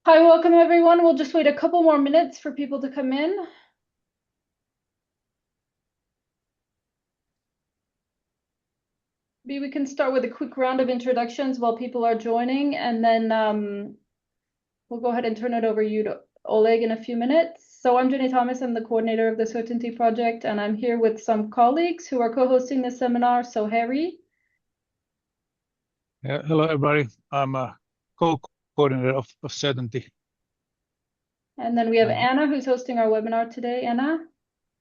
Hi, welcome everyone. We'll just wait a couple more minutes for people to come in. Maybe we can start with a quick round of introductions while people are joining, and then we'll go ahead and turn it over to Oleg in a few minutes. So I'm Jenny Thomas, I'm the coordinator of the Certainty project, and I'm here with some colleagues who are co-hosting this seminar. So Harry. Yeah, hello everybody. I'm a co-coordinator of Certainty. And then we have Anna, who's hosting our webinar today. Anna.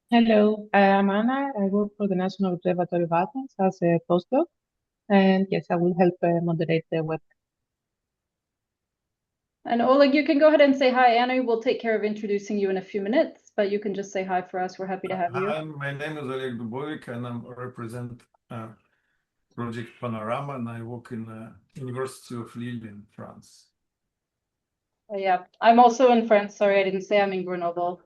Hello, I'm Anna. I work for the National Observatory of Athens as a postdoc. And yes, I will help moderate the web. And Oleg, you can go ahead and say hi. Anna will take care of introducing you in a few minutes, but you can just say hi for us. We're happy to have you. Hi, my name is Oleg Dubovik, and I represent Project Panorama, and I work in the University of Lille in France. Yeah, I'm also in France. Sorry, I didn't say I'm in Grenoble.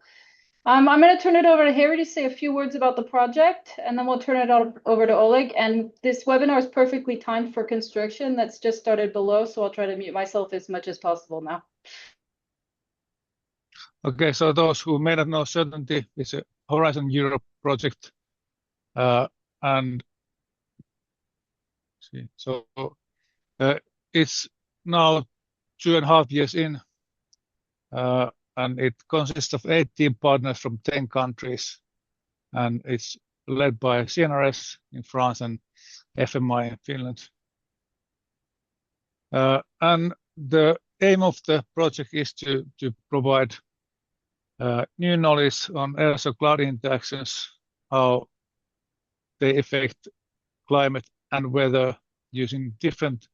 I'm going to turn it over to Harry to say a few words about the project, and then we'll turn it over to Oleg. And this webinar is perfectly timed for construction. That's just started below, so I'll try to mute myself as much as possible now. Okay, so those who may not know, Certainty is a Horizon Europe project, and so it's now 2.5 years in, and it consists of 18 partners from 10 countries, and it's led by CNRS in France and FMI in Finland. And the aim of the project is to provide new knowledge on aerosol cloud interactions, how they affect climate and weather using different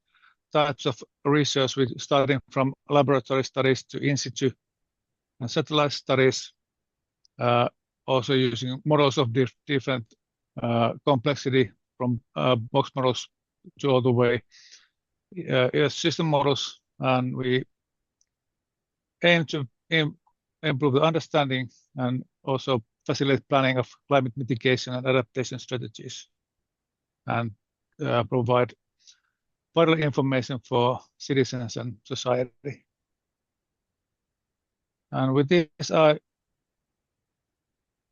types of research, starting from laboratory studies to in situ and satellite studies, also using models of different complexity from box models to all the way system models, and we aim to improve the understanding and also facilitate planning of climate mitigation and adaptation strategies, and provide vital information for citizens and society. And with this, I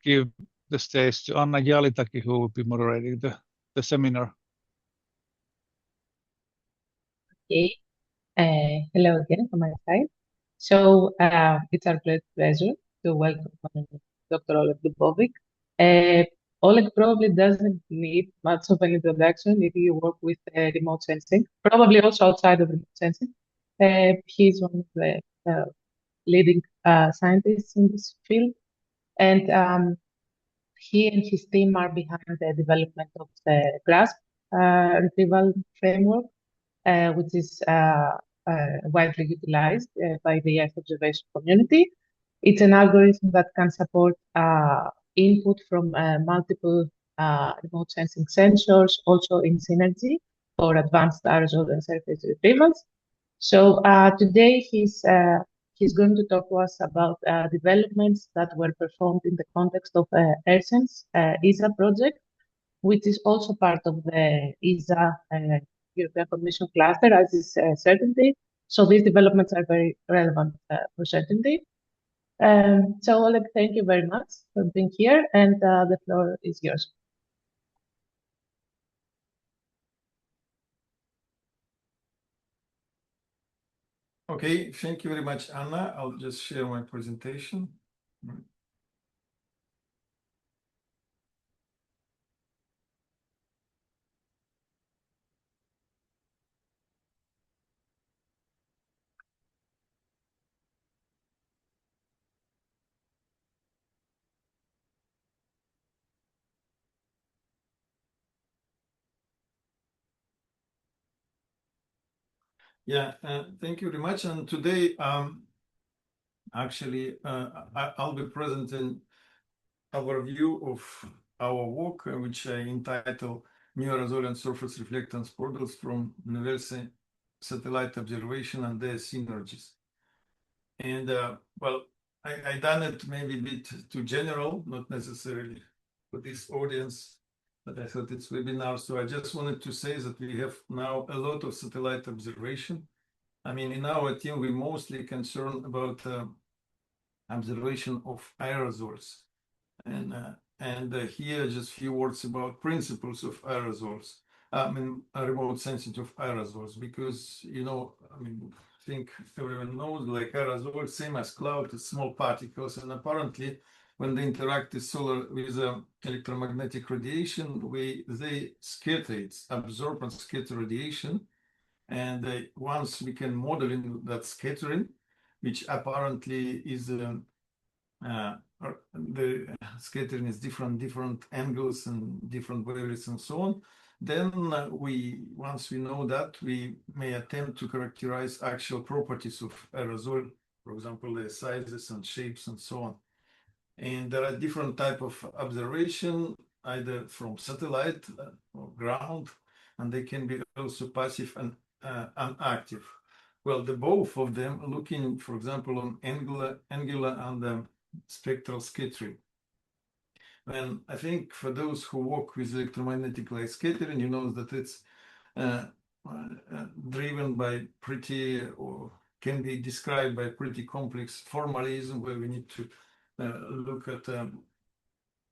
give the stage to Anna Gialitaki, who will be moderating the seminar. Okay. Hello again from my side. So it's our great pleasure to welcome Dr. Oleg Dubovik. Oleg probably doesn't need much of an introduction if you work with remote sensing, probably also outside of remote sensing. He's one of the leading scientists in this field, and he and his team are behind the development of the GRASP retrieval framework, which is widely utilized by the Earth observation community. It's an algorithm that can support input from multiple remote sensing sensors, also in synergy for advanced aerosol and surface retrievals. So today he's going to talk to us about developments that were performed in the context of AIRSENSE ESA project, which is also part of the ESA European Commission cluster, as is Certainty. So these developments are very relevant for Certainty. So Oleg, thank you very much for being here, and the floor is yours. Okay, thank you very much, Anna. I'll just share my presentation. Yeah, thank you very much. And today, actually, I'll be presenting our view of our work, which I entitle New Aerosol and Surface Reflectance Models from Universal Satellite Observation and their Synergies. And well, I done it maybe a bit too general, not necessarily for this audience, but I thought it's webinar. So I just wanted to say that we have now a lot of satellite observation I mean, in our team, we mostly concerned about observation of aerosols. And here, just a few words about principles of aerosols. I mean, remote sensing of aerosols, because, you know, I mean, I think everyone knows, like aerosols, same as cloud, it's small particles, and apparently when they interact with electromagnetic radiation, they scatter, it's absorb and scatter radiation. And once we can model in that scattering, which apparently is the scattering is different angles and different wavelengths and so on, then once we know that, we may attempt to characterize actual properties of aerosol, for example, the sizes and shapes and so on. And there are different type of observation, either from satellite or ground, and they can be also passive and active. Well, the both of them looking, for example, on angular and spectral scattering. And I think for those who work with electromagnetic light scattering, you know that it's driven by pretty, or can be described by pretty complex formalism, where we need to look at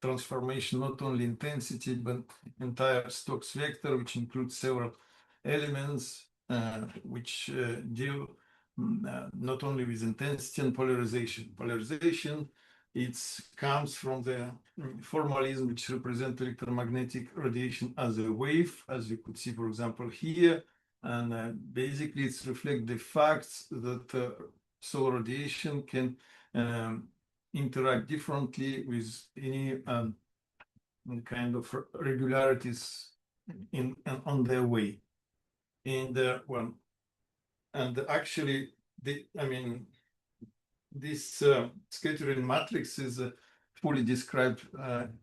transformation, not only intensity, but entire Stokes vector, which includes several elements which deal not only with intensity and polarization. Polarization, it comes from the formalism which represents electromagnetic radiation as a wave, as you could see, for example, here. And basically, it reflects the facts that solar radiation can interact differently with any kind of regularities on their way. And well, and actually, this scattering matrix is a fully described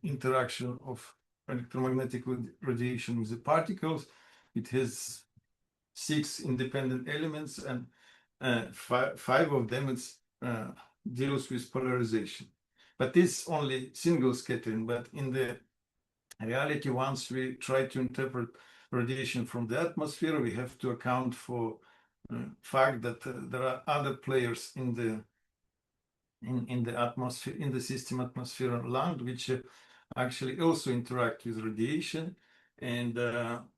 interaction of electromagnetic radiation with the particles. It has 6 independent elements, and 5 of them deals with polarization. But this is only single scattering. But in the reality, once we try to interpret radiation from the atmosphere, we have to account for fact that there are other players in the atmosphere, in the system atmosphere and land, which actually also interact with radiation. And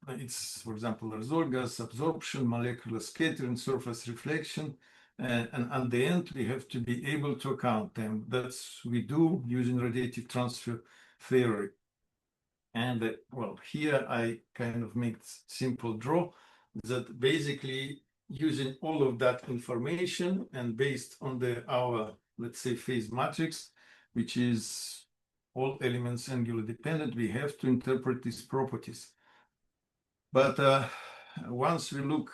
it's, for example, aerosol gas absorption, molecular scattering, surface reflection. And at the end, we have to be able to account them. That's we do using radiative transfer theory. And well, here I kind of make simple draw that basically using all of that information and based on our, let's say, phase matrix, which is all elements angular dependent, we have to interpret these properties. But once we look,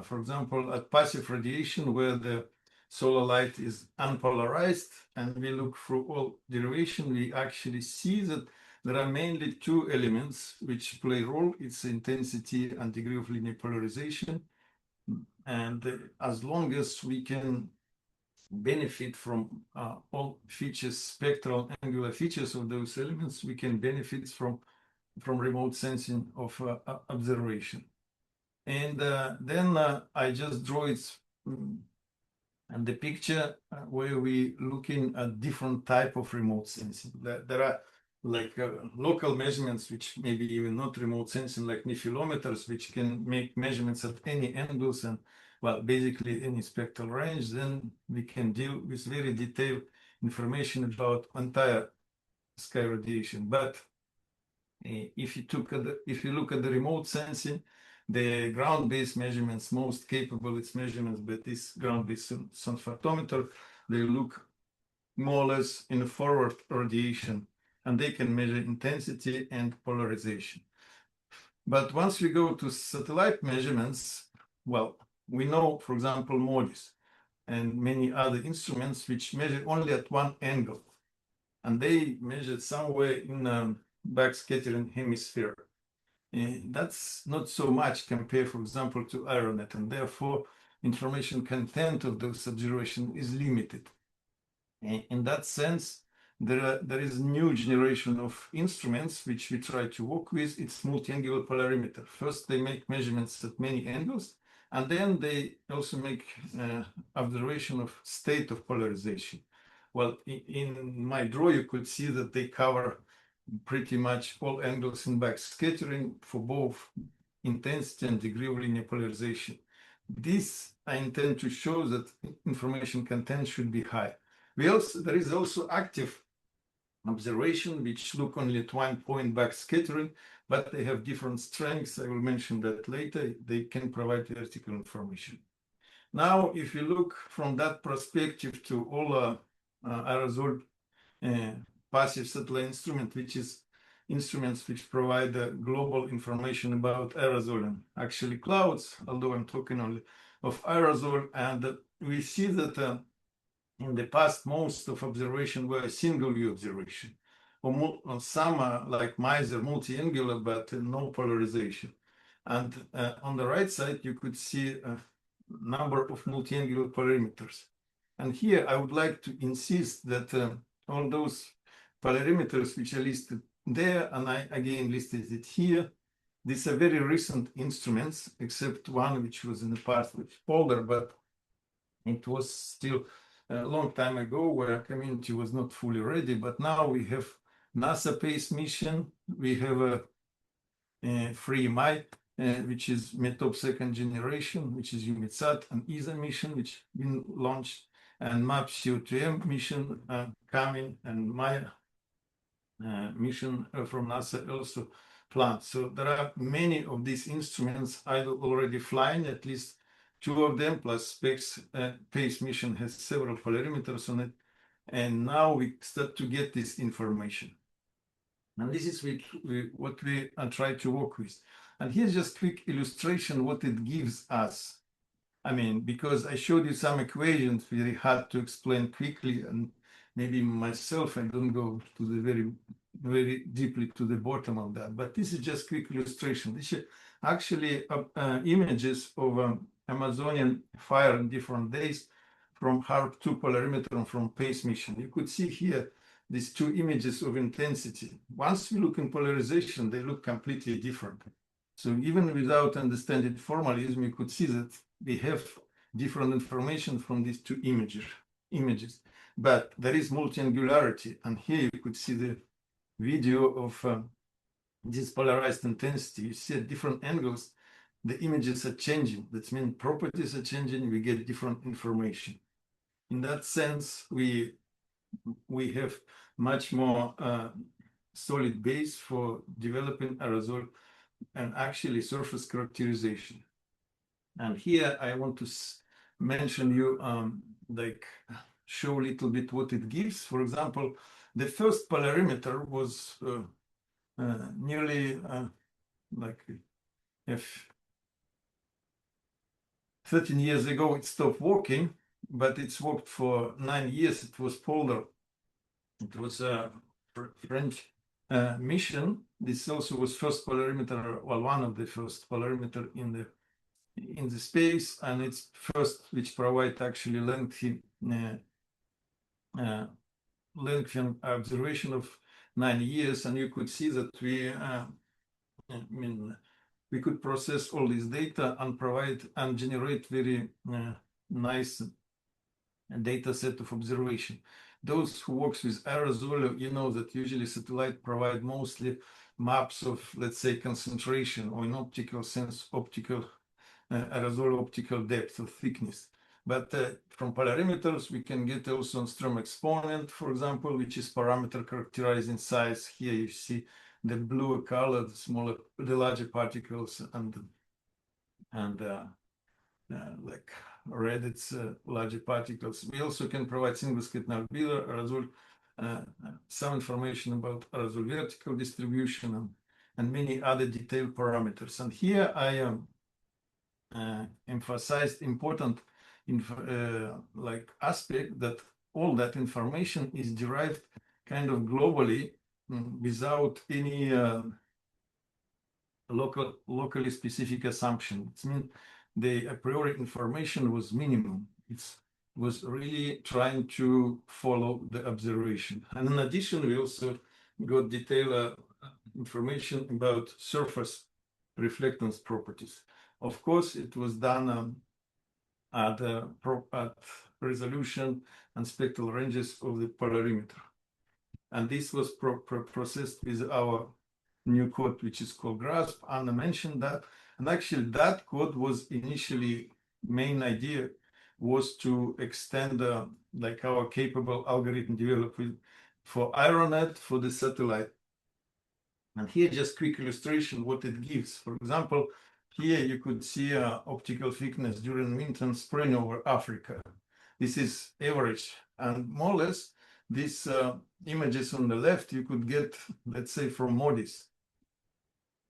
for example, at passive radiation, where the solar light is unpolarized, and we look through all derivation, we actually see that there are mainly 2 elements which play a role. It's intensity and degree of linear polarization. And as long as we can benefit from all features, spectral angular features of those elements, we can benefit from remote sensing of observation. And then I just draw it and the picture where we looking at different type of remote sensing. There are like local measurements, which maybe even not remote sensing, like nephelometers, which can make measurements at any angles and, well, basically any spectral range. Then we can deal with very detailed information about entire sky radiation. But if you look at the remote sensing, the ground-based measurements, most capable its measurements, but this ground-based sun photometer, they look more or less in forward radiation, and they can measure intensity and polarization. But once we go to satellite measurements, well, we know, for example, MODIS and many other instruments which measure only at one angle, and they measure somewhere in backscattering hemisphere. That's not so much compared, for example, to Aeronet, and therefore information content of those observations is limited. In that sense, there is a new generation of instruments which we try to work with. It's multi-angular polarimeter. First, they make measurements at many angles, And then they also make observation of state of polarization. Well, in my draw, you could see that they cover pretty much all angles in backscattering for both intensity and degree of linear polarization. This I intend to show that information content should be high. There is also active observation, which look only at one point backscattering, but they have different strengths. I will mention that later. They can provide vertical information. Now, if you look from that perspective to all aerosol passive satellite instrument, which is instruments which provide global information about aerosol and actually clouds, although I'm talking only of aerosol, and we see that in the past, most of observation were single view observation, or some like Miser multi-angular, but no polarization. And on the right side, you could see a number of multi-angular polarimeters. And here I would like to insist that all those polarimeters which are listed there, and I again listed it here, these are very recent instruments, except one which was in the past, which is older, but it was still a long time ago where community was not fully ready. But now we have NASA PACE mission, we have a FreeMI, which is METOP second generation, which is UMITSAT, and ESA mission, which been launched, and MAP CO2M mission coming, and Maya mission from NASA also planned. So there are many of these instruments either already flying, at least two of them, plus PACE mission has several polarimeters on it. And now we start to get this information. And this is what we try to work with. And here's just quick illustration what it gives us. I mean, because I showed you some equations, very hard to explain quickly, and maybe myself, I don't go to the very deeply to the bottom of that. But this is just quick illustration. This is actually images of Amazonian fire in different days from HARP-2 polarimeter and from PACE mission. You could see here these two images of intensity. Once we look in polarization, they look completely different. So even without understanding formalism, you could see that we have different information from these two images. But there is multi-angularity, and here you could see the video of this polarized intensity. You see at different angles, the images are changing. That means properties are changing, we get different information. In that sense, we have much more solid base for developing aerosol and actually surface characterization. And here I want to mention you, like show a little bit what it gives. For example, the first polarimeter was nearly like if 13 years ago it stopped working, but it's worked for 9 years. It was polar. It was a French mission. This also was first polarimeter, well, one of the first polarimeter in the space, and it's first which provide actually lengthy observation of 9 years, and you could see that we could process all this data and provide and generate very nice data set of observation. Those who works with aerosol, you know that usually satellite provide mostly maps of, let's say, concentration, or in optical sense, aerosol optical depth or thickness. But from polarimeters, we can get also on Strom exponent, for example, which is parameter characterized in size. Here you see the blue color, the larger particles, and like red, it's larger particles. We also can provide single slit albedo aerosol, some information about aerosol vertical distribution, and many other detailed parameters. And here I emphasized important like aspect that all that information is derived kind of globally without any locally specific assumption. It means the a priori information was minimum. It was really trying to follow the observation. And in addition, we also got detailed information about surface reflectance properties. Of course, it was done at resolution and spectral ranges of the polarimeter. And this was processed with our new code, which is called GRASP. Anna mentioned that. And actually, that code was initially, main idea was to extend like our capable algorithm developed for IRONET for the satellite. And here, just quick illustration what it gives. For example, here you could see optical thickness during winter and spring over Africa. This is average, and more or less these images on the left you could get, let's say, from MODIS.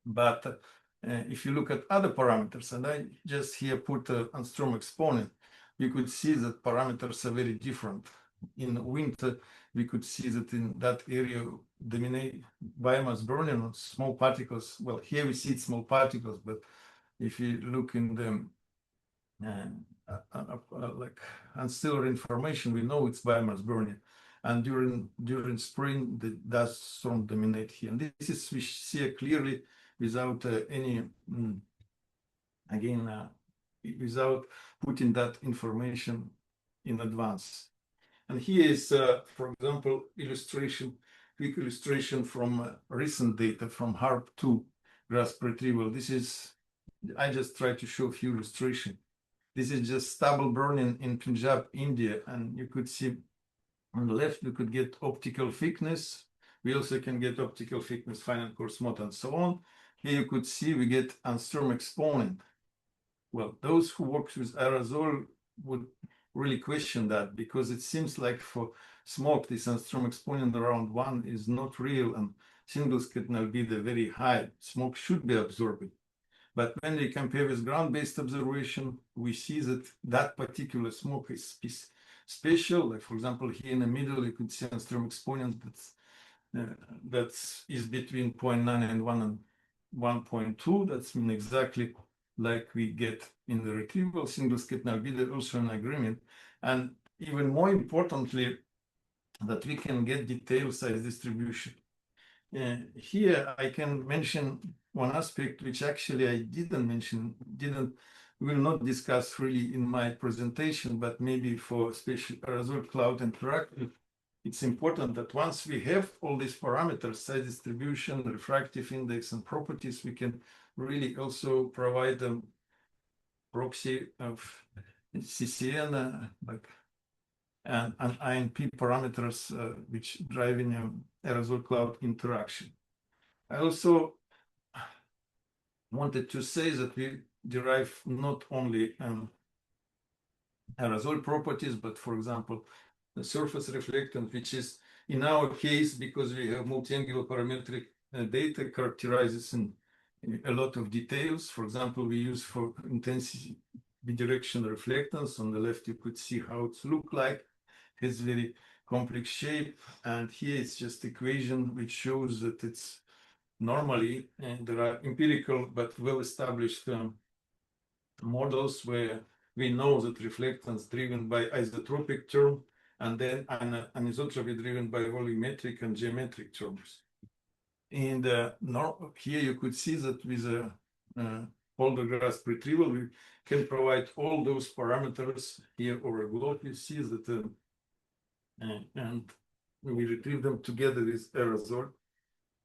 But if you look at other parameters, and I just here put an Angstrom exponent, you could see that parameters are very different. In winter, we could see that in that area dominate biomass burning of small particles. Well, here we see small particles, but if you look in the like ancillary information, we know it's biomass burning. And during spring, the dust storm dominate here. And this is we see clearly without any without putting that information in advance. And here is, for example, quick illustration from recent data from HARP2 grasp retrieval. This is, I just try to show a few illustrations. This is just stubble burning in Punjab, India, and you could see on the left, we could get optical thickness. We also can get optical thickness, finite coarse mode, and so on. Here you could see we get Angstrom exponent. Well, those who work with aerosol would really question that, because it seems like for smoke, this Angstrom exponent around 1 is not real, and single-slit albedo very high. Smoke should be absorbed. But when we compare with ground-based observation, we see that that particular smoke is special. Like, for example, here in the middle, you could see Angstrom exponent that is between 0.9 and 1 and 1.2. That's mean exactly like we get in the retrieval. Single-slit albedo also an agreement. And even more importantly, that we can get detailed size distribution. Here I can mention one aspect which actually I didn't mention, will not discuss really in my presentation, but maybe for special aerosol cloud interactive, it's important that once we have all these parameters, size distribution, refractive index, and properties, we can really also provide them proxy of CCN and INP parameters which driving aerosol cloud interaction. I also wanted to say that we derive not only aerosol properties, but for example, the surface reflectance, which is in our case, because we have multi-angular parametric data, characterizes in a lot of details. For example, we use for intensity bidirectional reflectance. On the left, you could see how it's look like. It's very complex shape, and here it's just equation which shows that it's normally, and there are empirical but well-established models where we know that reflectance driven by isotropic term, and then anisotropy driven by volumetric and geometric terms. And here you could see that with a Polder grasp retrieval, we can provide all those parameters here over a globe. You see that and we retrieve them together with aerosol.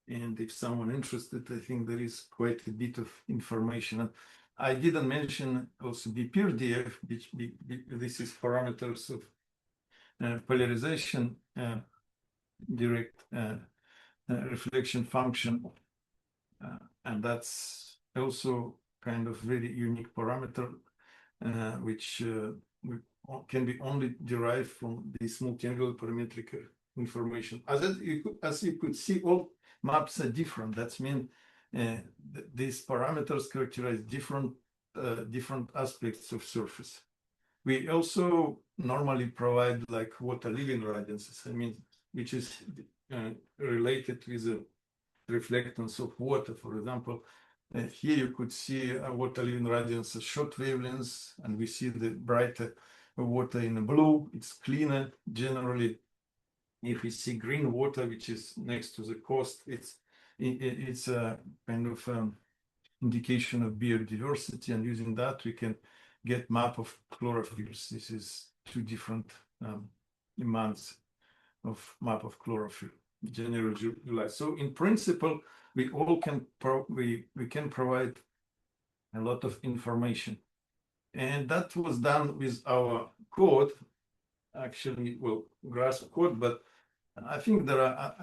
And if someone interested, I think there is quite a bit of information. And I didn't mention also BPRDF, which this is parameters of polarization, direct reflection function, and that's also kind of very unique parameter, which can be only derived from this multi-angular parametric information. As you could see, all maps are different. That means these parameters characterize different aspects of surface. We also normally provide like water living radiances, I mean, which is related with the reflectance of water. For example, here you could see water living radiance short wavelengths, and we see the brighter water in the blue. It's cleaner generally. If we see green water, which is next to the coast, it's a kind of indication of biodiversity, and using that we can get map of chlorophylls. This is two different months of map of chlorophyll, January, July. So in principle, we all can we can provide a lot of information, and that was done with our code. Actually, well, GRASP code, but I think there are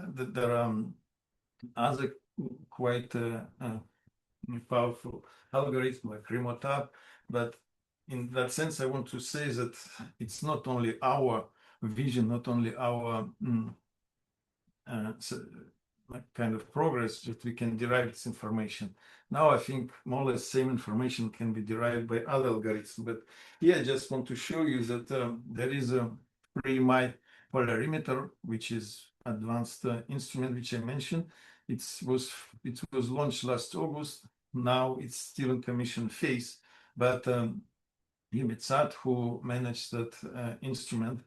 other quite powerful algorithms like Remotab, but in that sense, I want to say that it's not only our vision, not only our kind of progress that we can derive this information. Now I think more or less same information can be derived by other algorithms. But here I just want to show you that there is a pre-MI polarimeter, which is advanced instrument which I mentioned. It was launched last August. Now it's still in commission phase, but Umitsat, who managed that instrument,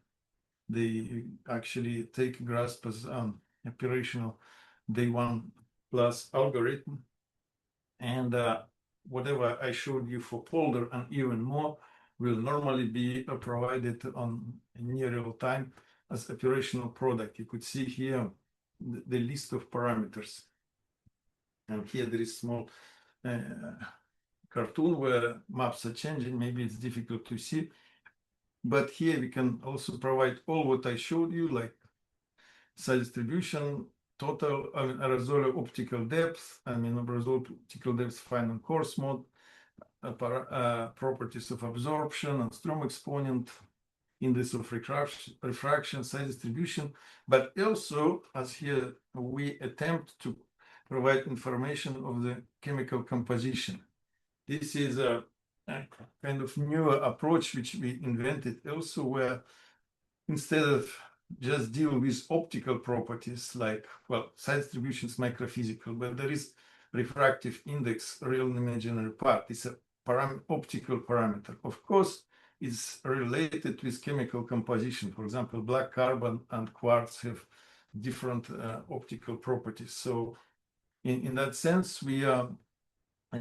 they actually take GRASP as operational day one plus algorithm, and whatever I showed you for polder and even more will normally be provided on near real time as operational product. You could see here the list of parameters, and here there is small cartoon where maps are changing. Maybe it's difficult to see, but here we can also provide all what I showed you, like size distribution, total aerosol optical depth, aerosol optical depth fine and coarse mode, properties of absorption and Strom exponent, index of refraction, size distribution, but also, as here, we attempt to provide information of the chemical composition. This is a kind of new approach which we invented also, where instead of just deal with optical properties like, well, size distribution is microphysical, but there is refractive index, real and imaginary part. It's a optical parameter. Of course, it's related with chemical composition. For example, black carbon and quartz have different optical properties. So in that sense, we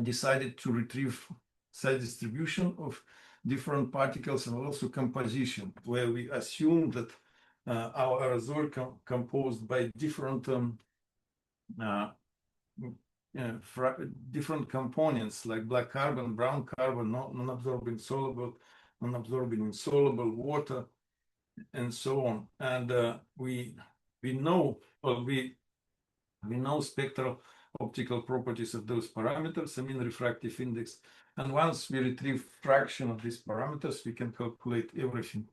decided to retrieve size distribution of different particles and also composition, where we assume that our aerosol composed by different different components like black carbon, brown carbon, non-absorbing soluble, non-absorbing insoluble, water, and so on. And we know, or we know spectral optical properties of those parameters, refractive index. And once we retrieve fraction of these parameters, we can calculate everything,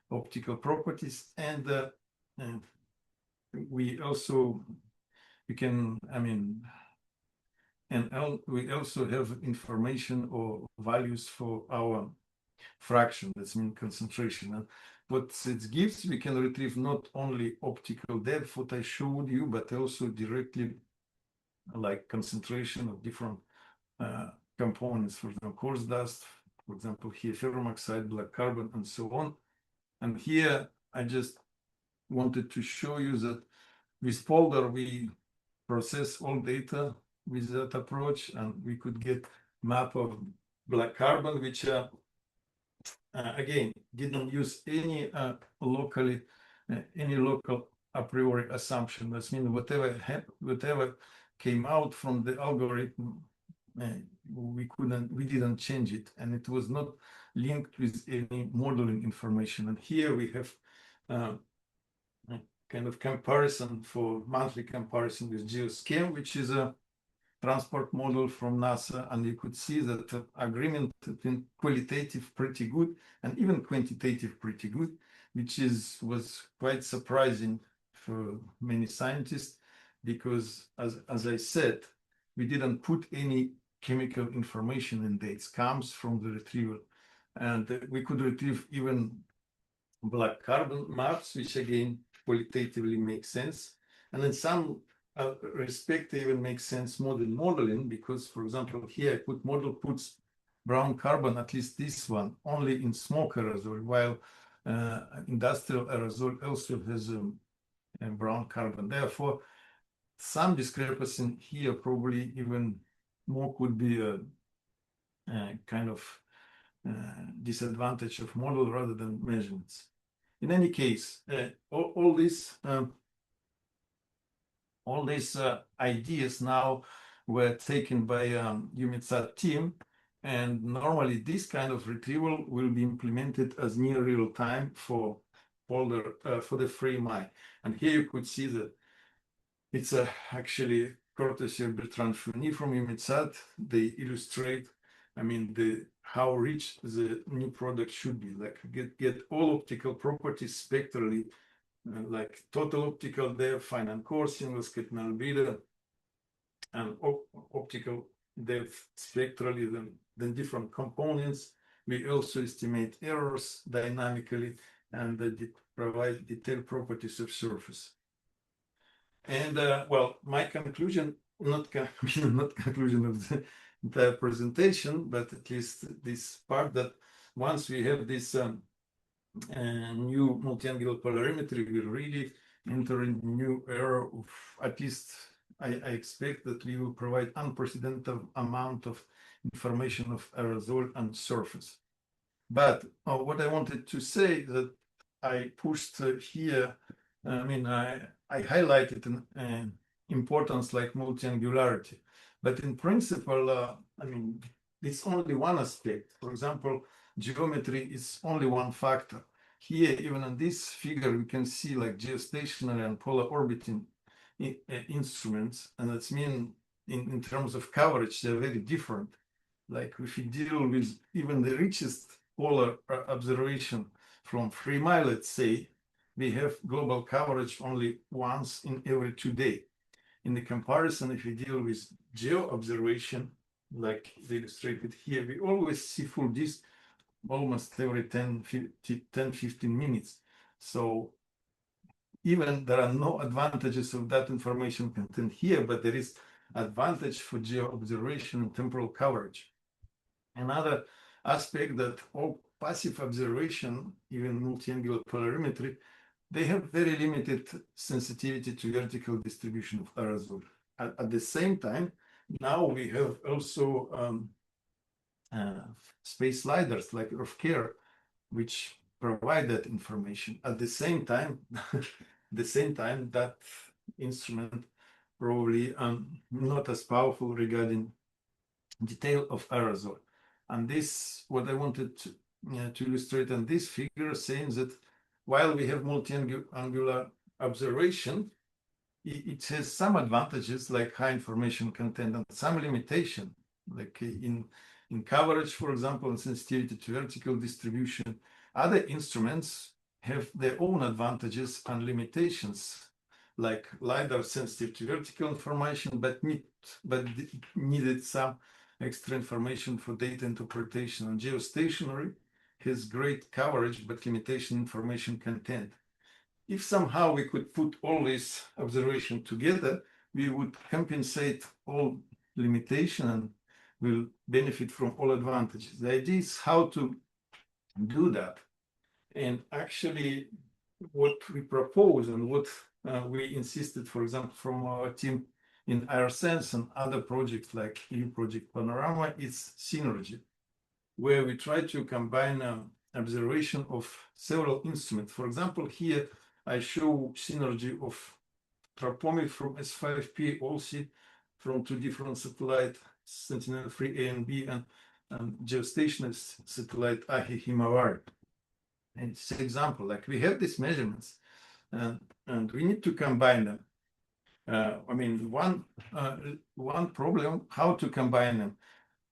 optical properties, and we also we also have information or values for our fraction, that's concentration. And what it gives, we can retrieve not only optical depth, what I showed you, but also directly like concentration of different components, for example, coarse dust, for example, here ferrum oxide, black carbon, and so on. And here I just wanted to show you that with polder we process all data with that approach, and we could get map of black carbon, which again didn't use any local a priori assumption. That means whatever came out from the algorithm, we didn't change it, and it was not linked with any modeling information. And here we have kind of comparison for monthly comparison with GeoSchem, which is a transport model from NASA, and you could see that the agreement between qualitative pretty good and even quantitative pretty good, which was quite surprising for many scientists, because as I said, we didn't put any chemical information in dates, comes from the retrieval, and we could retrieve even black carbon maps, which again qualitatively makes sense, and in some respect even makes sense more than modeling, because for example here model puts brown carbon, at least this one, only in smoke aerosol, while industrial aerosol also has brown carbon. Therefore, some discrepancy here probably even more could be a kind of disadvantage of model rather than measurements. In any case, all these ideas now were taken by UMITSAT team, and normally this kind of retrieval will be implemented as near real time for the FreeMI. And here you could see that it's actually courtesy of Bertrand Fournier from UMITSAT. They illustrate, I mean, how rich the new product should be. Like get all optical properties spectrally, like total optical depth, fine and coarse, single slit albedo, and optical depth spectrally, then different components. We also estimate errors dynamically and provide detailed properties of surface. And well, my conclusion, not conclusion of the entire presentation, but at least this part, that once we have this new multi-angular polarimetry, we really enter a new era of, at least I expect that we will provide unprecedented amount of information of aerosol and surface. But what I wanted to say that I pushed here, I mean, I highlighted an importance like multi-angularity, but in principle, I mean, it's only one aspect. For example, geometry is only one factor. Here, even in this figure, we can see like geostationary and polar orbiting instruments, and that's mean in terms of coverage, they're very different. Like if you deal with even the richest polar observation from FreeMI, let's say, we have global coverage only once in every 2 days. In the comparison, if we deal with geo observation, like illustrated here, we always see full disk almost every 10-15 minutes. So even there are no advantages of that information content here, but there is advantage for geo observation and temporal coverage. Another aspect that all passive observation, even multi-angular polarimetry, they have very limited sensitivity to vertical distribution of aerosol. At the same time, now we have also space sliders like EarthCare, which provide that information. At the same time, that instrument probably not as powerful regarding detail of aerosol. And this, what I wanted to illustrate on this figure, saying that while we have multi-angular observation, it has some advantages like high information content and some limitation, like in coverage, for example, and sensitivity to vertical distribution. Other instruments have their own advantages and limitations, like LiDAR sensitive to vertical information, but needed some extra information for data interpretation. And geostationary has great coverage, but limitation information content. If somehow we could put all this observation together, we would compensate all limitation and will benefit from all advantages. The idea is how to do that. And actually, what we propose and what we insisted, for example, from our team in AIRSENSE and other projects like EU Project Panorama, is synergy, where we try to combine observation of several instruments. For example, here I show synergy of tropomic from S5P, also from 2 different satellites, Sentinel-3 A and B, and geostationary satellite AHI Himawari. And it's an example, like we have these measurements, and we need to combine them. I mean, one problem, how to combine them.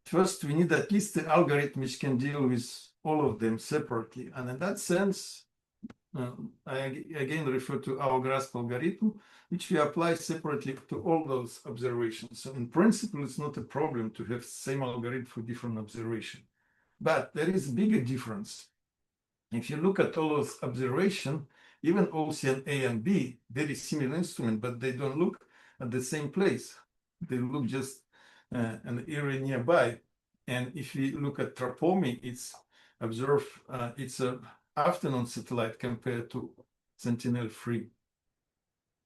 First, we need at least the algorithm which can deal with all of them separately. And in that sense, I again refer to our grasp algorithm, which we apply separately to all those observations. So in principle, it's not a problem to have same algorithm for different observations. But there is a bigger difference. If you look at all those observations, even Ocean A and B, very similar instrument, but they don't look at the same place. They look just an area nearby. And if we look at Tropomi, it's observed, it's a afternoon satellite compared to Sentinel-3.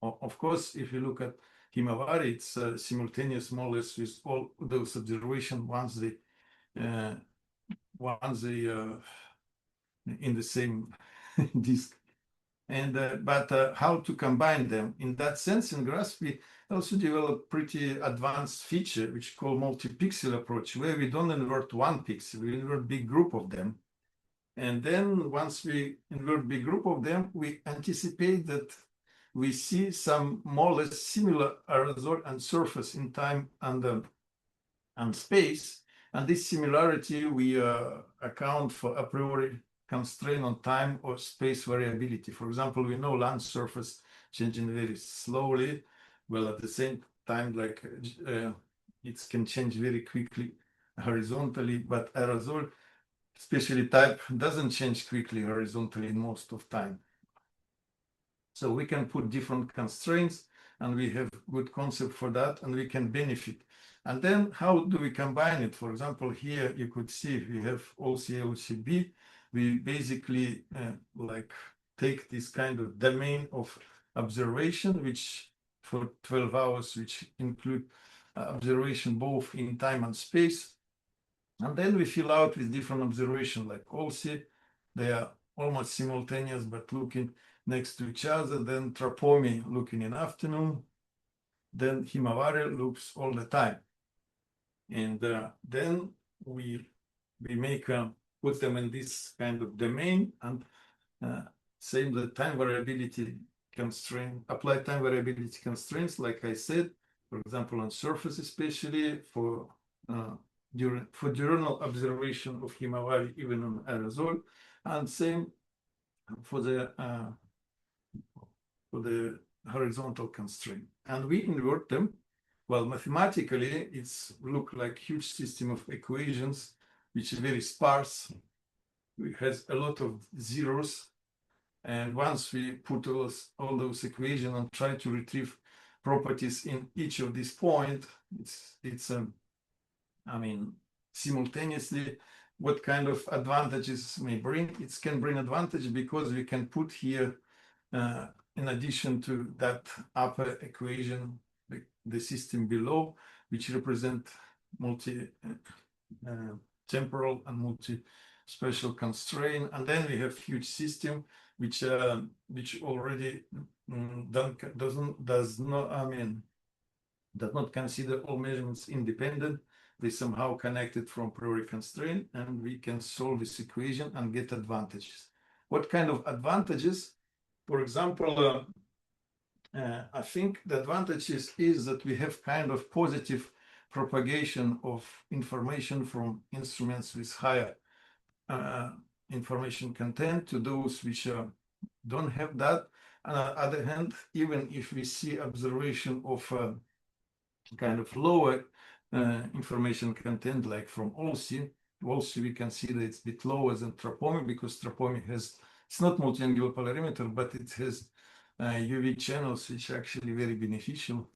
Of course, if you look at Himawari, it's simultaneous more or less with all those observations once they in the same disk. And but how to combine them? In that sense, in GRASP, we also developed pretty advanced feature, which called multi-pixel approach, where we don't invert one pixel, we invert big group of them. And then once we invert big group of them, we anticipate that we see some more or less similar aerosol and surface in time and space. And this similarity, we account for a priori constraint on time or space variability. For example, we know land surface changing very slowly, well, at the same time, like it can change very quickly horizontally, but aerosol, especially type, doesn't change quickly horizontally most of time. So we can put different constraints, and we have good concept for that, and we can benefit. And then how do we combine it? For example, here you could see we have OCA, OCB. We basically like take this kind of domain of observation, which for 12 hours, which include observation both in time and space. And then we fill out with different observations like OCA. They are almost simultaneous, but looking next to each other. Then Trapomi looking in afternoon. Then Himawari looks all the time. And then we make put them in this kind of domain and same the time variability constraint, apply time variability constraints, like I said, for example, on surface, especially for diurnal observation of Himawari, even on aerosol, and same for the horizontal constraint. And we invert them. Well, mathematically, it's look like huge system of equations, which is very sparse. It has a lot of zeros. And once we put all those equations and try to retrieve properties in each of these points, it's I mean, simultaneously, what kind of advantages may bring? It can bring advantage because we can put here, in addition to that upper equation, the system below, which represent multi-temporal and multi-spatial constraint. And then we have huge system, which already does not consider all measurements independent. They somehow connected from priori constraint, and we can solve this equation and get advantages. What kind of advantages? For example, I think the advantages is that we have kind of positive propagation of information from instruments with higher information content to those which don't have that. On the other hand, even if we see observation of kind of lower information content, like from OLSI, we can see that it's a bit lower than Trapomi, because Trapomi has, it's not multi-angular polarimeter, but it has UV channels, which are actually very beneficial.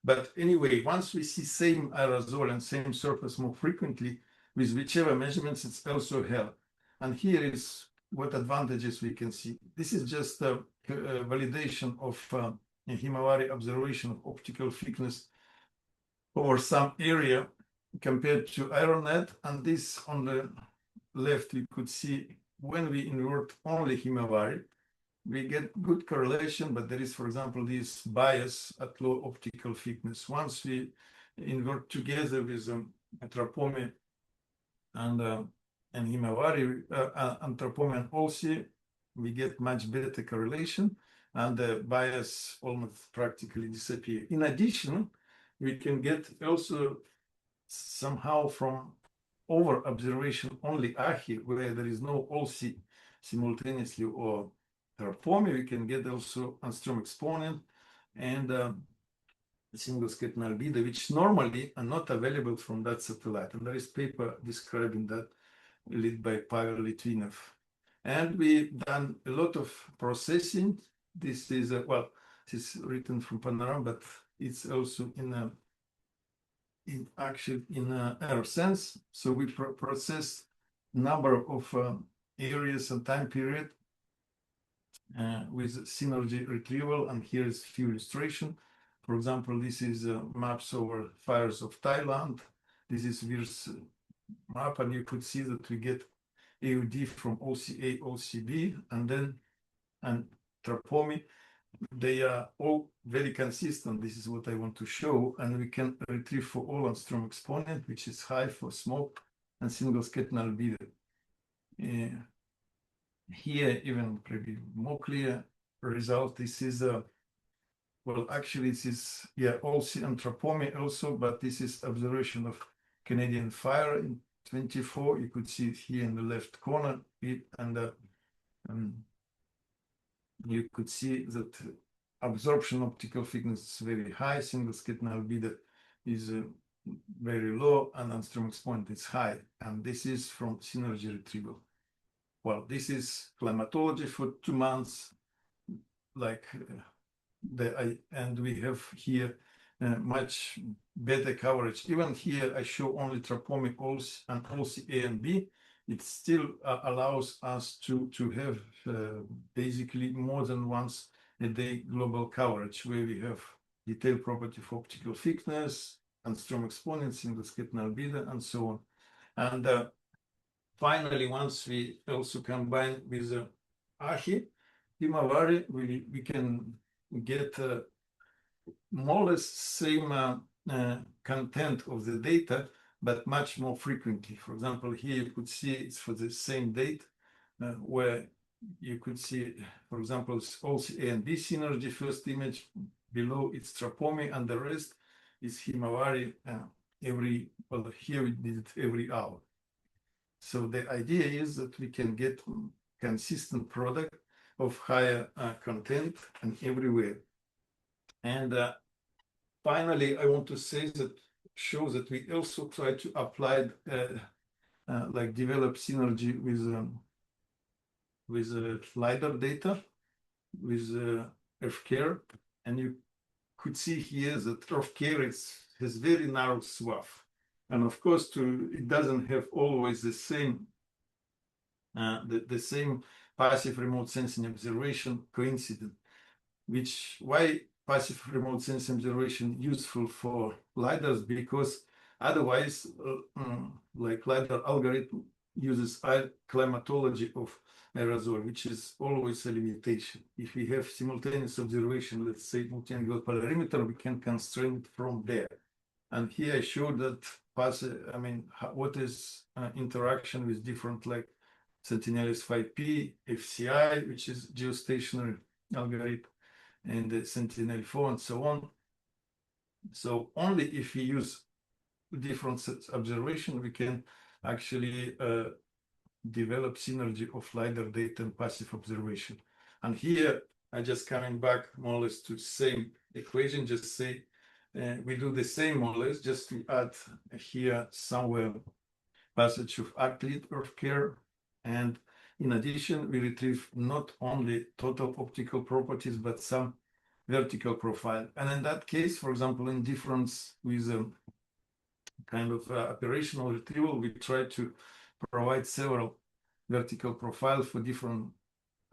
But anyway, once we see same aerosol and same surface more frequently, with whichever measurements, it's also help. And here is what advantages we can see. This is just a validation of Himawari observation of optical thickness over some area compared to IronNet. And this on the left, we could see when we invert only Himawari, we get good correlation, but there is, for example, this bias at low optical thickness. Once we invert together with Trapomi and Himawari, and Trapomi and OLSI, we get much better correlation, and the bias almost practically disappear. In addition, we can get also somehow from over observation only AHI, where there is no OLSI simultaneously, or Trapomi, we can get also Armstrong exponent and single scattering albedo, which normally are not available from that satellite. And there is paper describing that, led by Pavel Litvinov. And we've done a lot of processing. This is well, this is written from Panorama, but it's also in AIRSENSE. So we process number of areas and time period with synergy retrieval, and here is few illustration. For example, this is maps over fires of Thailand. This is VIRS map, and you could see that we get AUD from OCA, OCB, and then Trapomi. They are all very consistent. This is what I want to show, and we can retrieve for all Armstrong exponent, which is high for smoke and single scattering albedo. Here, even probably more clear result. This is well, actually, this is also Trapomi also, but this is observation of Canadian fire in 24. You could see it here in the left corner, and you could see that absorption optical thickness is very high, single scattering albedo is very low, and Armstrong exponent is high. And this is from synergy retrieval. Well, this is climatology for 2 months, like and we have here much better coverage. Even here, I show only Trapomi and also A and B. It still allows us to have basically more than once a day global coverage, where we have detailed property of optical thickness, Armstrong exponent, single scattering albedo, and so on. And finally, once we also combine with AHI, Himawari, we can get more or less same content of the data, but much more frequently. For example, here you could see it's for the same date, where you could see, for example, it's also A and B synergy. First image below it's Trapomi, and the rest is Himawari well, here we did it every hour. So the idea is that we can get consistent product of higher content and everywhere. And finally, I want to say that shows that we also try to apply like develop synergy with LiDAR data, with Earth Care, and you could see here that Earth Care has very narrow swath, and of course it doesn't have always the same same passive remote sensing observation coincident. Why passive remote sensing observation useful for LiDARs? Because otherwise, like LiDAR algorithm uses climatology of aerosol, which is always a limitation. If we have simultaneous observation, let's say multi-angle polarimeter, we can constrain it from there. And here I showed that what is interaction with different like CNRS 5P, FCI, which is geostationary algorithm, and the Sentinel-4 and so on. So only if we use different observation, we can actually develop synergy of LiDAR data and passive observation. And here, I just coming back more or less to the same equation, just say, we do the same more or less, just to add here somewhere passage of athlete Earth Care. And in addition, we retrieve not only total optical properties, but some vertical profile. And in that case, for example, in difference with kind of operational retrieval, we try to provide several vertical profiles for different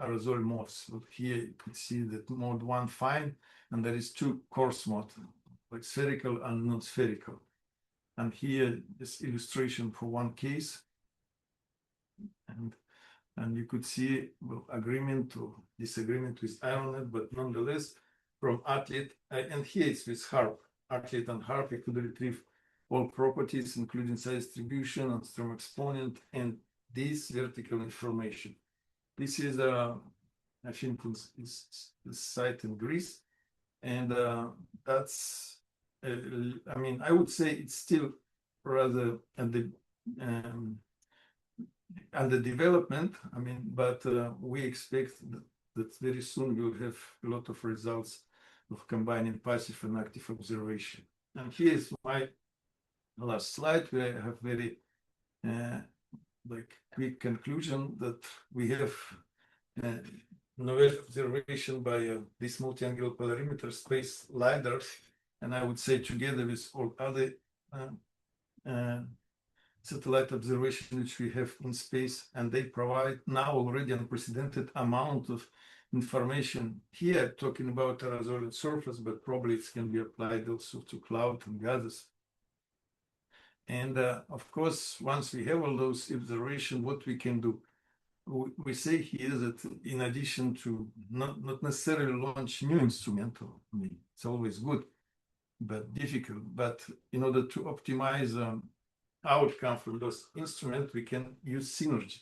aerosol modes. So here you can see that mode 1 fine, and there is 2 coarse modes, like spherical and non-spherical. And here is illustration for one case. And you could see agreement or disagreement with IronNet, but nonetheless, from athlete, and here it's with HARP, athlete and HARP, you could retrieve all properties, including size distribution, Armstrong exponent, and this vertical information. This is, I think, is the site in Greece, and that's, I would say it's still rather at the development, but we expect that very soon we'll have a lot of results of combining passive and active observation. And here's my last slide, where I have very quick conclusion that we have novel observation by this multi-angle polarimeter space LiDARs, and I would say together with all other satellite observation which we have in space, and they provide now already unprecedented amount of information here, talking about aerosol and surface, but probably it can be applied also to cloud and gases. And of course, once we have all those observations, what we can do? We say here that in addition to not necessarily launch new instrumental, I mean, it's always good, but difficult. But in order to optimize outcome from those instruments, we can use synergy.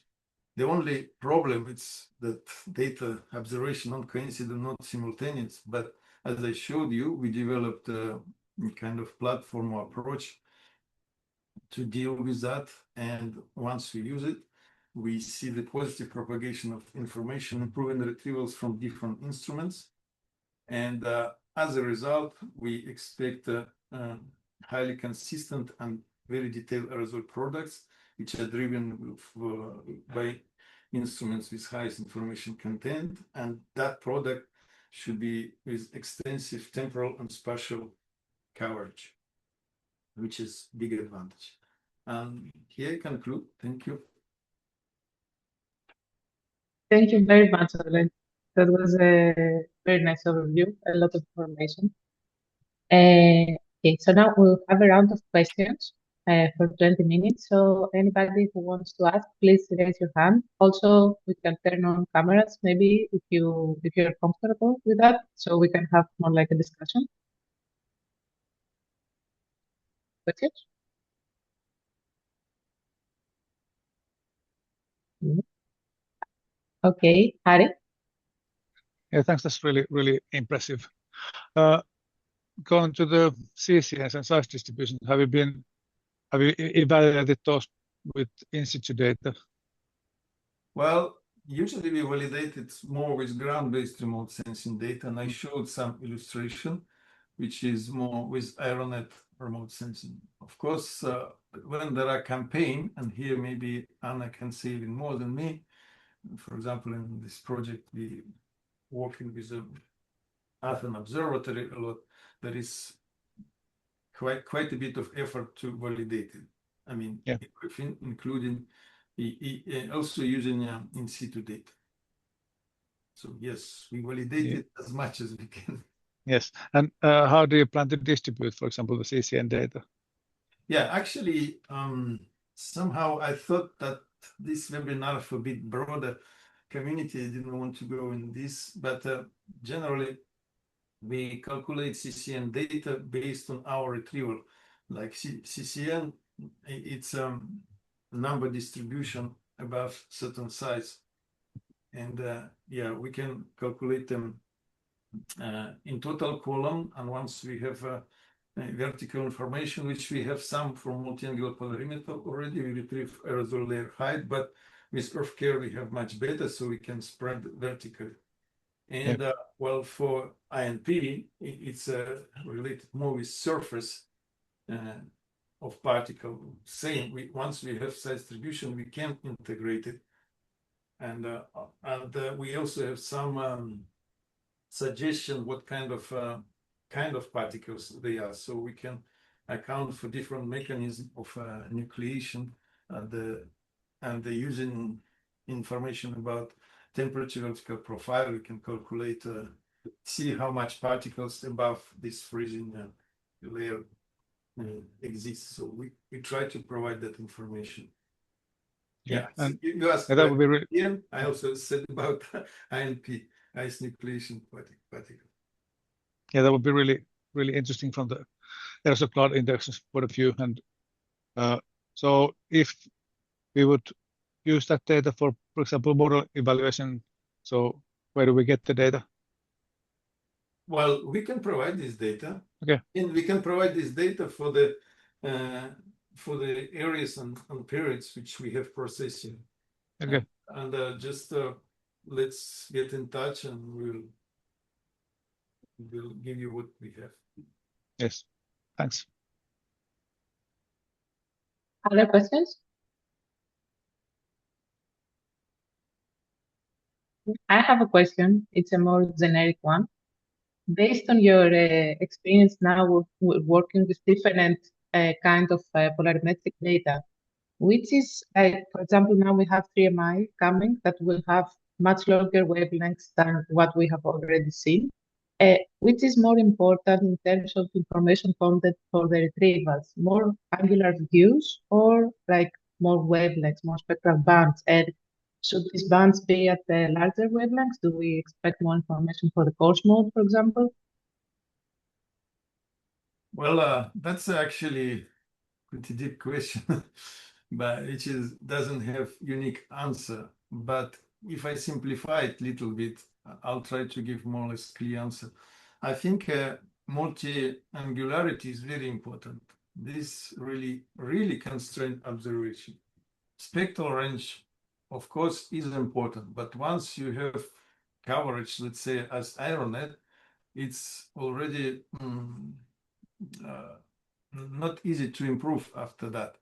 The only problem is that data observation not coincident, not simultaneous. But as I showed you, we developed a kind of platform approach to deal with that. And once we use it, we see the positive propagation of information, improving retrievals from different instruments. And as a result, we expect highly consistent and very detailed aerosol products, which are driven by instruments with highest information content. And that product should be with extensive temporal and spatial coverage, which is big advantage. And here I conclude. Thank you. Thank you very much, Oleg. That was a very nice overview, a lot of information. Okay, so now we'll have a round of questions for 20 minutes. So anybody who wants to ask, please raise your hand. Also, we can turn on cameras, maybe if you're comfortable with that, so we can have more like a discussion. Questions? Okay, Harry? Yeah, thanks. That's really impressive. Going to the CCS and size distribution, have you evaluated those with in situ data? Well, usually we validate it more with ground-based remote sensing data, and I showed some illustration, which is more with Aeronet remote sensing. Of course, when there are campaign, and here maybe Anna can say even more than me. For example, in this project, we working with the Athens Observatory a lot. There is quite a bit of effort to validate it. I mean, yeah, including also using in situ data. So yes, we validate it as much as we can. Yes, and how do you plan to distribute, for example, the CCN data? Yeah, actually, somehow I thought that this webinar for a bit broader community. I didn't want to go in this, but generally, we calculate CCN data based on our retrieval. Like CCN, it's number distribution above certain size. And yeah, we can calculate them in total column. And once we have vertical information, which we have some from multi-angular polarimeter already, we retrieve aerosol layer height, but with Earth Care, we have much better, so we can spread vertically. And well, for INP, it's related more with surface of particle. Same, once we have size distribution, we can integrate it. And we also have some suggestion what kind of particles they are, so we can account for different mechanisms of nucleation and using information about temperature vertical profile. We can calculate, see how much particles above this freezing layer exists. So we try to provide that information. Yeah, and you asked that would be I also said about INP, ice nucleation particle. Yeah, that would be really interesting from the aerosol cloud indexes point of view. And so if we would use that data for example, model evaluation, so where do we get the data? Well, we can provide this data. Okay. And we can provide this data for the areas and periods which we have processing. Okay. And just let's get in touch and we'll give you what we have. Yes, thanks. Other questions? I have a question. It's a more generic one. Based on your experience now with working with different kind of polarimetric data, which is, for example, now we have 3MI coming that will have much longer wavelengths than what we have already seen. Which is more important in terms of information content for the retrievals, more angular views or like more wavelengths, more spectral bands? And should these bands be at the larger wavelengths? Do we expect more information for the coarse mode, for example? Well, that's actually pretty deep question, but which doesn't have unique answer. But if I simplify it a little bit, I'll try to give more or less clear answer. I think multi-angularity is very important. This really constraint observation. Spectral range, of course, is important, but once you have coverage, let's say as IronNet, it's already not easy to improve after that.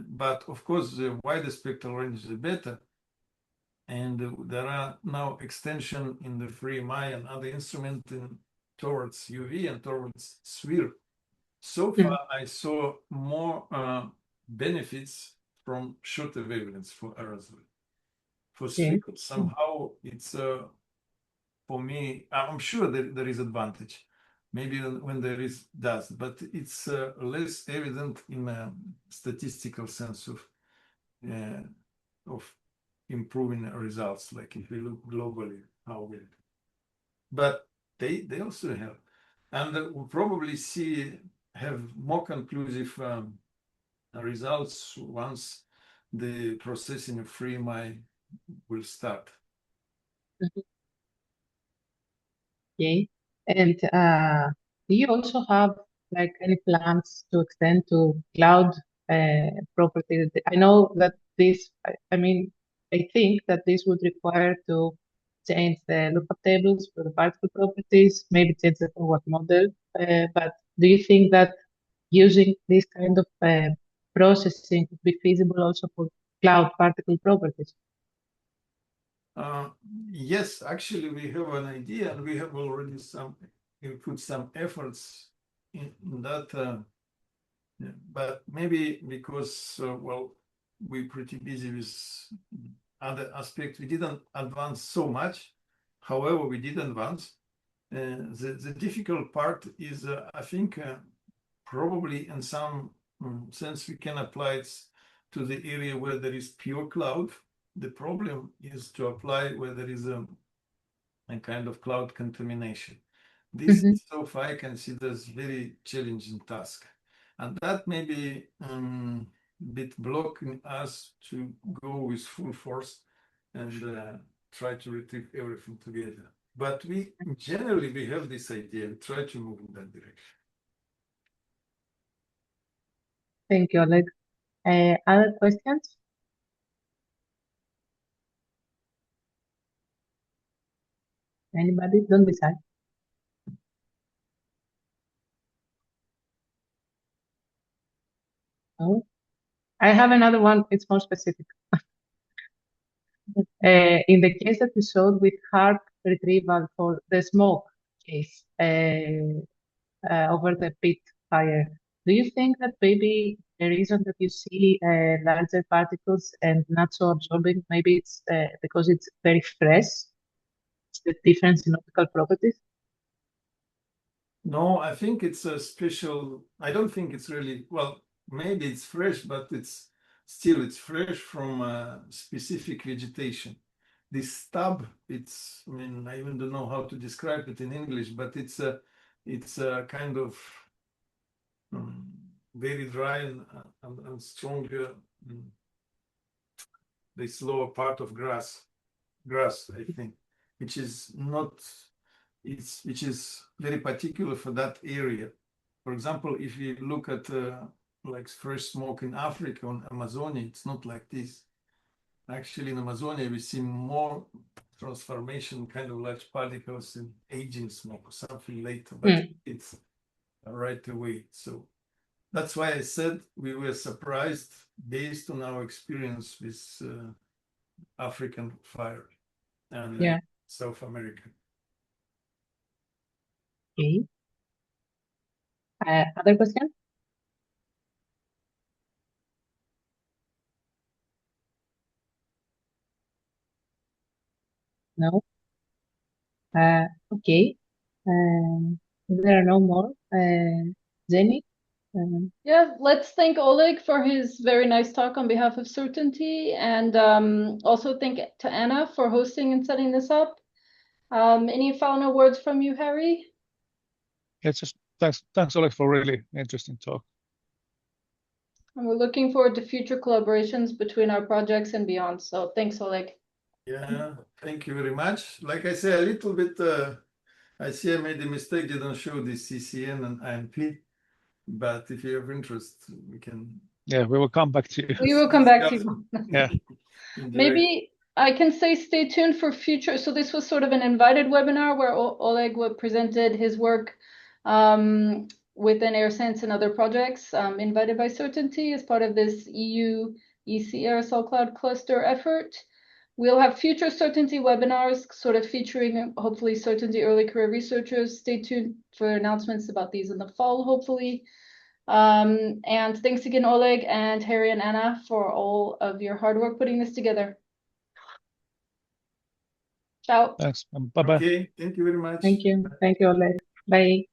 But of course, the wider spectral range is better. And there are now extension in the free MI and other instrument towards UV and towards sphere. So far, I saw more benefits from shorter wavelengths for aerosol. For sphere, somehow it's for me, I'm sure that there is advantage. Maybe when there is dust, but it's less evident in a statistical sense of improving results, like if we look globally, how we. But they also help, and we'll probably have more conclusive results once the processing of free MI will start. Okay. And do you also have like any plans to extend to cloud properties? I know that this, I mean, I think that this would require to change the lookup tables for the particle properties, maybe change the forward model. But do you think that using this kind of processing could be feasible also for cloud particle properties? Yes, actually, we have an idea, and we have already put some efforts in that. But maybe because well, we're pretty busy with other aspects, we didn't advance so much. However, we did advance. The difficult part is, I think, probably in some sense we can apply it to the area where there is pure cloud. The problem is to apply where there is a kind of cloud contamination. This so far I consider as very challenging task, and that may be a bit blocking us to go with full force and try to retrieve everything together. But we generally have this idea and try to move in that direction. Thank you, Oleg. Other questions? Anybody? Don't be shy. No? I have another one. It's more specific. In the case that you showed with hard retrieval for the smoke case over the pit fire, do you think that maybe the reason that you see larger particles and not so absorbing, maybe it's because it's very fresh? It's the difference in optical properties? No, I think it's a special. I don't think it's really, well, maybe it's fresh, but it's fresh from specific vegetation. This stub, I mean, I even don't know how to describe it in English, but it's a kind of very dry and strong, this lower part of grass, I think, which is not, which is very particular for that area. For example, if you look at like fresh smoke in Africa on Amazonia, it's not like this. Actually, in Amazonia, we see more transformation, kind of large particles in aging smoke or something later, but it's right away. So that's why I said we were surprised based on our experience with African fire and South America. Okay. Other question? No? Okay. If there are no more, Jenny? Yeah, let's thank Oleg for his very nice talk on behalf of Certainty, and also thank to Anna for hosting and setting this up. Any final words from you, Harry? Yeah, just thanks, Oleg, for really interesting talk. And we're looking forward to future collaborations between our projects and beyond. So thanks, Oleg. Yeah, thank you very much. Like I say, a little bit, I see I made a mistake, didn't show the CCN and IMP, but if you have interest, we can. Yeah, we will come back to you. We will come back to you. Yeah. Maybe I can say stay tuned for future. So this was sort of an invited webinar where Oleg presented his work within AIRSENSE and other projects invited by Certainty as part of this EU EC aerosol cloud cluster effort. We'll have future Certainty webinars sort of featuring hopefully Certainty early career researchers. Stay tuned for announcements about these in the fall, hopefully. And thanks again, Oleg and Harry and Anna, for all of your hard work putting this together. Ciao. Thanks. Bye-bye. Okay, thank you very much. Thank you. Thank you, Oleg. Bye.